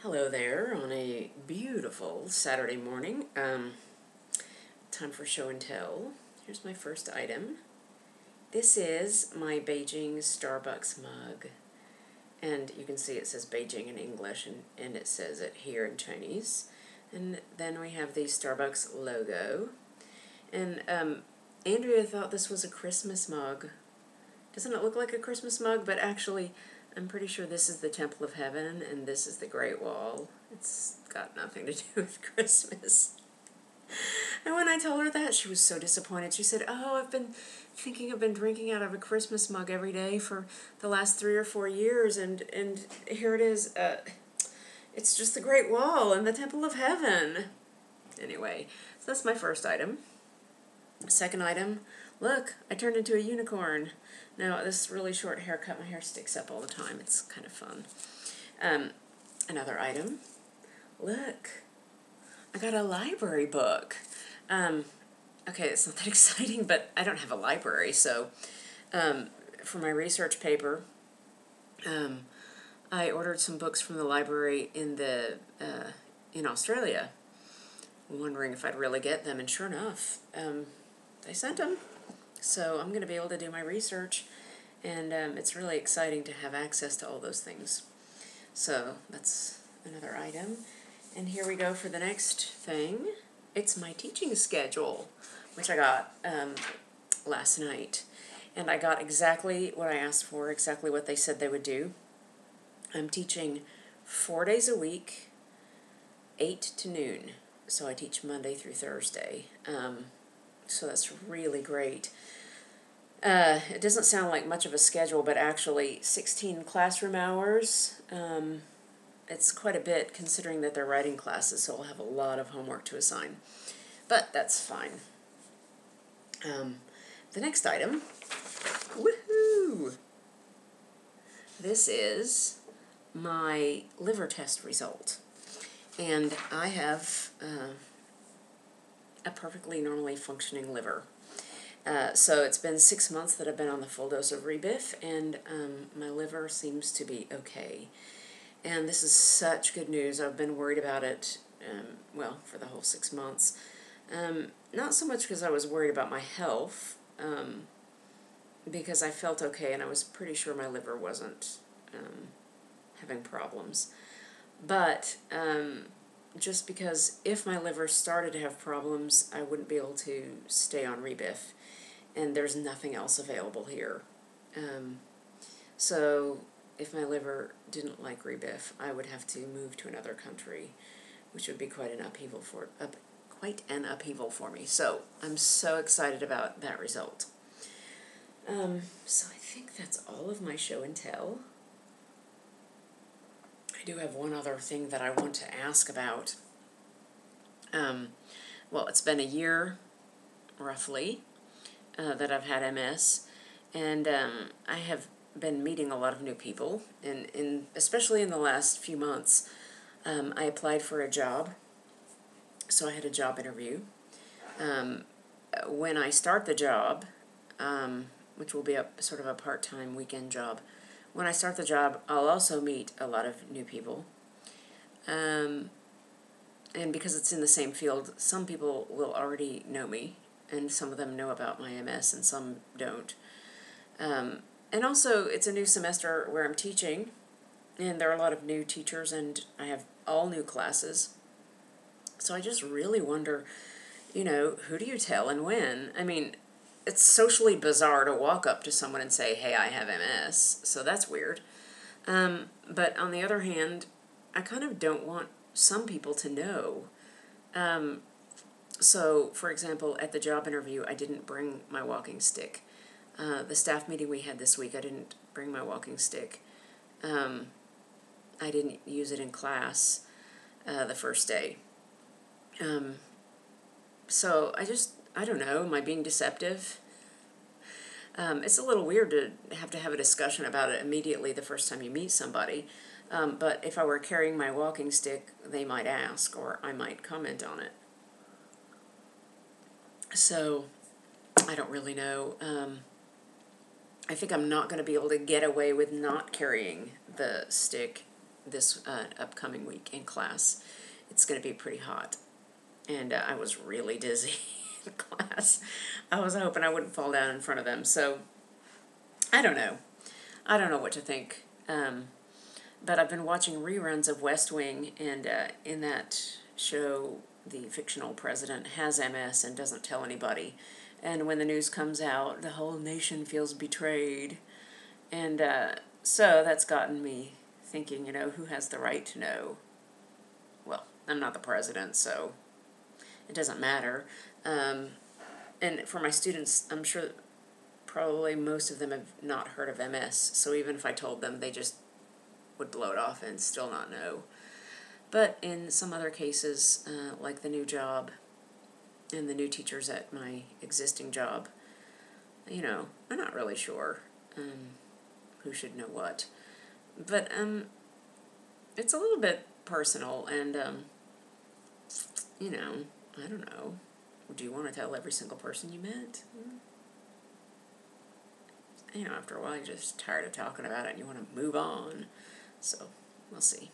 Hello there on a beautiful Saturday morning. Time for show and tell. Here's my first item. This is my Beijing Starbucks mug. And you can see it says Beijing in English and it says it here in Chinese. And then we have the Starbucks logo. And Andrea thought this was a Christmas mug. Doesn't it look like a Christmas mug? But actually, I'm pretty sure this is the Temple of Heaven and this is the Great Wall. It's got nothing to do with Christmas. And when I told her that, she was so disappointed. She said, "Oh, I've been drinking out of a Christmas mug every day for the last 3 or 4 years, and here it is. It's just the Great Wall and the Temple of Heaven." Anyway, so that's my first item. Second item, look, I turned into a unicorn. Now, this really short haircut, my hair sticks up all the time. It's kind of fun. Another item, look, I got a library book. Okay, it's not that exciting, but I don't have a library, so for my research paper, I ordered some books from the library in Australia, wondering if I'd really get them, and sure enough, they sent them. So I'm going to be able to do my research, and it's really exciting to have access to all those things. So that's another item. And here we go for the next thing. It's my teaching schedule, which I got last night. And I got exactly what I asked for, exactly what they said they would do. I'm teaching 4 days a week, 8 to noon. So I teach Monday through Thursday. So that's really great. It doesn't sound like much of a schedule, but actually 16 classroom hours. It's quite a bit considering that they're writing classes, so I'll have a lot of homework to assign. But that's fine. The next item, woohoo! This is my liver test result. And I have a perfectly normally functioning liver. So it's been 6 months that I've been on the full dose of Rebif, and my liver seems to be okay. And this is such good news. I've been worried about it, for the whole 6 months. Not so much because I was worried about my health, because I felt okay and I was pretty sure my liver wasn't having problems. But just because if my liver started to have problems, I wouldn't be able to stay on Rebif, and there's nothing else available here. So if my liver didn't like Rebif, I would have to move to another country, which would be quite an upheaval for me. So I'm so excited about that result. So I think that's all of my show and tell. I do have one other thing that I want to ask about. It's been a year, roughly, that I've had MS, and I have been meeting a lot of new people, and especially in the last few months. I applied for a job, so I had a job interview. When I start the job, which will be a sort of a part-time weekend job, when I start the job, I'll also meet a lot of new people. And because it's in the same field, some people will already know me, and some of them know about my MS, and some don't. And also, it's a new semester where I'm teaching, and there are a lot of new teachers, and I have all new classes. So I just really wonder, who do you tell and when? I mean, it's socially bizarre to walk up to someone and say, "Hey, I have MS," so that's weird. But on the other hand, I kind of don't want some people to know. So, for example, at the job interview, I didn't bring my walking stick. The staff meeting we had this week, I didn't bring my walking stick. I didn't use it in class the first day. So I don't know, am I being deceptive? It's a little weird to have a discussion about it immediately the first time you meet somebody. But if I were carrying my walking stick, they might ask, or I might comment on it. So, I don't really know. I think I'm not going to be able to get away with not carrying the stick this upcoming week in class. It's going to be pretty hot. And I was really dizzy in class. I was hoping I wouldn't fall down in front of them. So, I don't know. I don't know what to think. But I've been watching reruns of West Wing, and in that show, the fictional president has MS and doesn't tell anybody. And when the news comes out, the whole nation feels betrayed. And so that's gotten me thinking, who has the right to know? Well, I'm not the president, so it doesn't matter. And for my students, I'm sure probably most of them have not heard of MS, so even if I told them, they just would blow it off and still not know. But in some other cases, like the new job and the new teachers at my existing job, I'm not really sure who should know what. But it's a little bit personal, and I don't know. Do you want to tell every single person you met? After a while you're just tired of talking about it and you want to move on. So, we'll see.